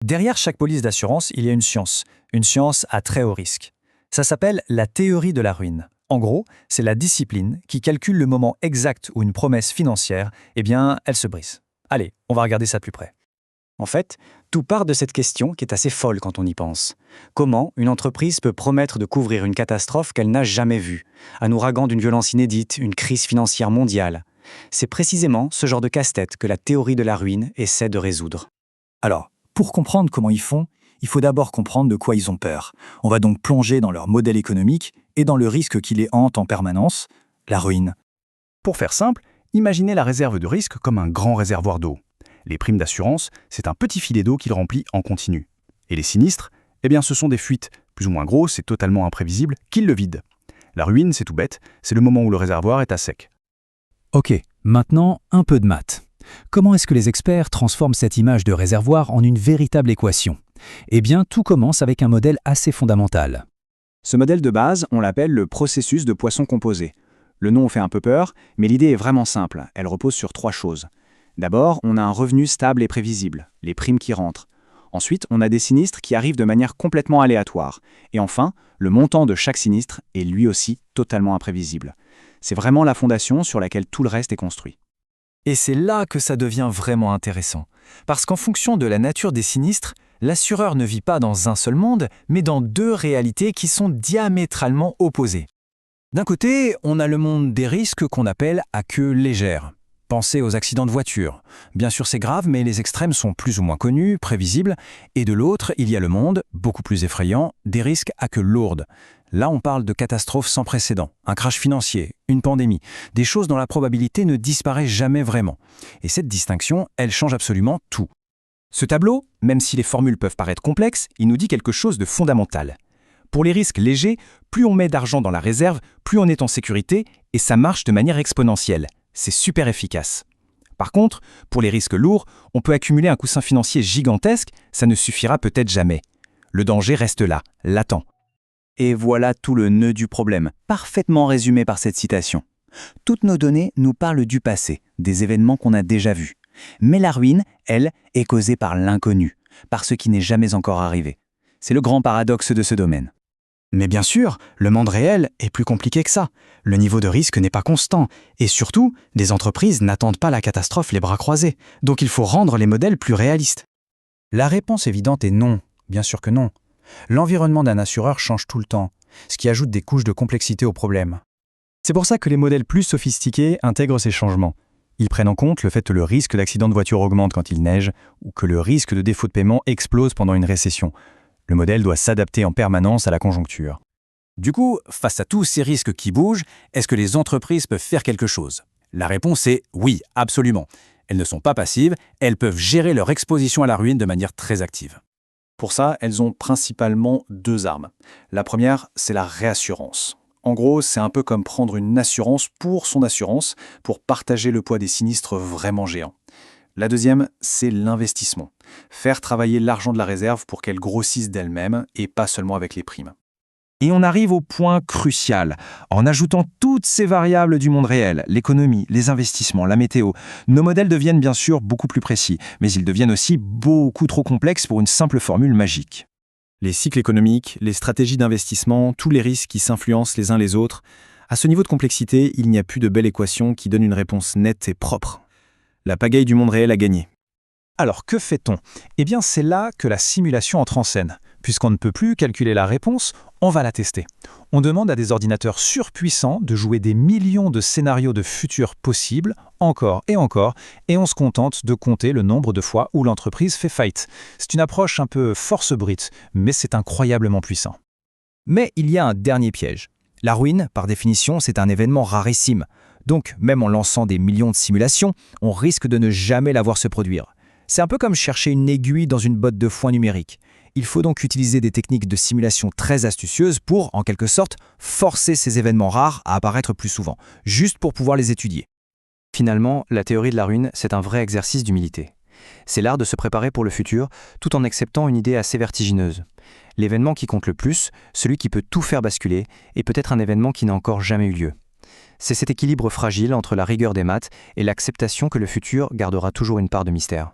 Derrière chaque police d'assurance, il y a une science à très haut risque. Ça s'appelle la théorie de la ruine. En gros, c'est la discipline qui calcule le moment exact où une promesse financière, elle se brise. Allez, on va regarder ça de plus près. En fait, tout part de cette question qui est assez folle quand on y pense. Comment une entreprise peut promettre de couvrir une catastrophe qu'elle n'a jamais vue, un ouragan d'une violence inédite, une crise financière mondiale? C'est précisément ce genre de casse-tête que la théorie de la ruine essaie de résoudre. Alors, pour comprendre comment ils font, il faut d'abord comprendre de quoi ils ont peur. On va donc plonger dans leur modèle économique et dans le risque qui les hante en permanence, la ruine. Pour faire simple, imaginez la réserve de risque comme un grand réservoir d'eau. Les primes d'assurance, c'est un petit filet d'eau qu'il remplit en continu. Et les sinistres, ce sont des fuites, plus ou moins grosses et totalement imprévisibles, qui le vident. La ruine, c'est tout bête, c'est le moment où le réservoir est à sec. Ok, maintenant un peu de maths. Comment est-ce que les experts transforment cette image de réservoir en une véritable équation? Tout commence avec un modèle assez fondamental. Ce modèle de base, on l'appelle le processus de Poisson composé. Le nom fait un peu peur, mais l'idée est vraiment simple. Elle repose sur 3 choses. D'abord, on a un revenu stable et prévisible, les primes qui rentrent. Ensuite, on a des sinistres qui arrivent de manière complètement aléatoire. Et enfin, le montant de chaque sinistre est lui aussi totalement imprévisible. C'est vraiment la fondation sur laquelle tout le reste est construit. Et c'est là que ça devient vraiment intéressant. Parce qu'en fonction de la nature des sinistres, l'assureur ne vit pas dans un seul monde, mais dans 2 réalités qui sont diamétralement opposées. D'un côté, on a le monde des risques qu'on appelle à queue légère. Pensez aux accidents de voiture. Bien sûr, c'est grave, mais les extrêmes sont plus ou moins connus, prévisibles. Et de l'autre, il y a le monde, beaucoup plus effrayant, des risques à queue lourde. Là, on parle de catastrophes sans précédent, un crash financier, une pandémie, des choses dont la probabilité ne disparaît jamais vraiment. Et cette distinction, elle change absolument tout. Ce tableau, même si les formules peuvent paraître complexes, il nous dit quelque chose de fondamental. Pour les risques légers, plus on met d'argent dans la réserve, plus on est en sécurité, et ça marche de manière exponentielle. C'est super efficace. Par contre, pour les risques lourds, on peut accumuler un coussin financier gigantesque, ça ne suffira peut-être jamais. Le danger reste là, latent. Et voilà tout le nœud du problème, parfaitement résumé par cette citation. Toutes nos données nous parlent du passé, des événements qu'on a déjà vus. Mais la ruine, elle, est causée par l'inconnu, par ce qui n'est jamais encore arrivé. C'est le grand paradoxe de ce domaine. Mais bien sûr, le monde réel est plus compliqué que ça. Le niveau de risque n'est pas constant. Et surtout, les entreprises n'attendent pas la catastrophe les bras croisés. Donc il faut rendre les modèles plus réalistes. La réponse évidente est non. Bien sûr que non. L'environnement d'un assureur change tout le temps, ce qui ajoute des couches de complexité au problème. C'est pour ça que les modèles plus sophistiqués intègrent ces changements. Ils prennent en compte le fait que le risque d'accident de voiture augmente quand il neige ou que le risque de défaut de paiement explose pendant une récession. Le modèle doit s'adapter en permanence à la conjoncture. Du coup, face à tous ces risques qui bougent, est-ce que les entreprises peuvent faire quelque chose? La réponse est oui, absolument. Elles ne sont pas passives, elles peuvent gérer leur exposition à la ruine de manière très active. Pour ça, elles ont principalement 2 armes. La première, c'est la réassurance. En gros, c'est un peu comme prendre une assurance pour son assurance, pour partager le poids des sinistres vraiment géants. La deuxième, c'est l'investissement. Faire travailler l'argent de la réserve pour qu'elle grossisse d'elle-même et pas seulement avec les primes. Et on arrive au point crucial. En ajoutant toutes ces variables du monde réel, l'économie, les investissements, la météo, nos modèles deviennent bien sûr beaucoup plus précis, mais ils deviennent aussi beaucoup trop complexes pour une simple formule magique. Les cycles économiques, les stratégies d'investissement, tous les risques qui s'influencent les uns les autres, à ce niveau de complexité, il n'y a plus de belle équation qui donne une réponse nette et propre. La pagaille du monde réel a gagné. Alors que fait-on? C'est là que la simulation entre en scène. Puisqu'on ne peut plus calculer la réponse, on va la tester. On demande à des ordinateurs surpuissants de jouer des millions de scénarios de futurs possibles, encore, et on se contente de compter le nombre de fois où l'entreprise fait faillite. C'est une approche un peu force brute, mais c'est incroyablement puissant. Mais il y a un dernier piège. La ruine, par définition, c'est un événement rarissime. Donc, même en lançant des millions de simulations, on risque de ne jamais la voir se produire. C'est un peu comme chercher une aiguille dans une botte de foin numérique. Il faut donc utiliser des techniques de simulation très astucieuses pour, en quelque sorte, forcer ces événements rares à apparaître plus souvent, juste pour pouvoir les étudier. Finalement, la théorie de la ruine, c'est un vrai exercice d'humilité. C'est l'art de se préparer pour le futur, tout en acceptant une idée assez vertigineuse. L'événement qui compte le plus, celui qui peut tout faire basculer, est peut-être un événement qui n'a encore jamais eu lieu. C'est cet équilibre fragile entre la rigueur des maths et l'acceptation que le futur gardera toujours une part de mystère.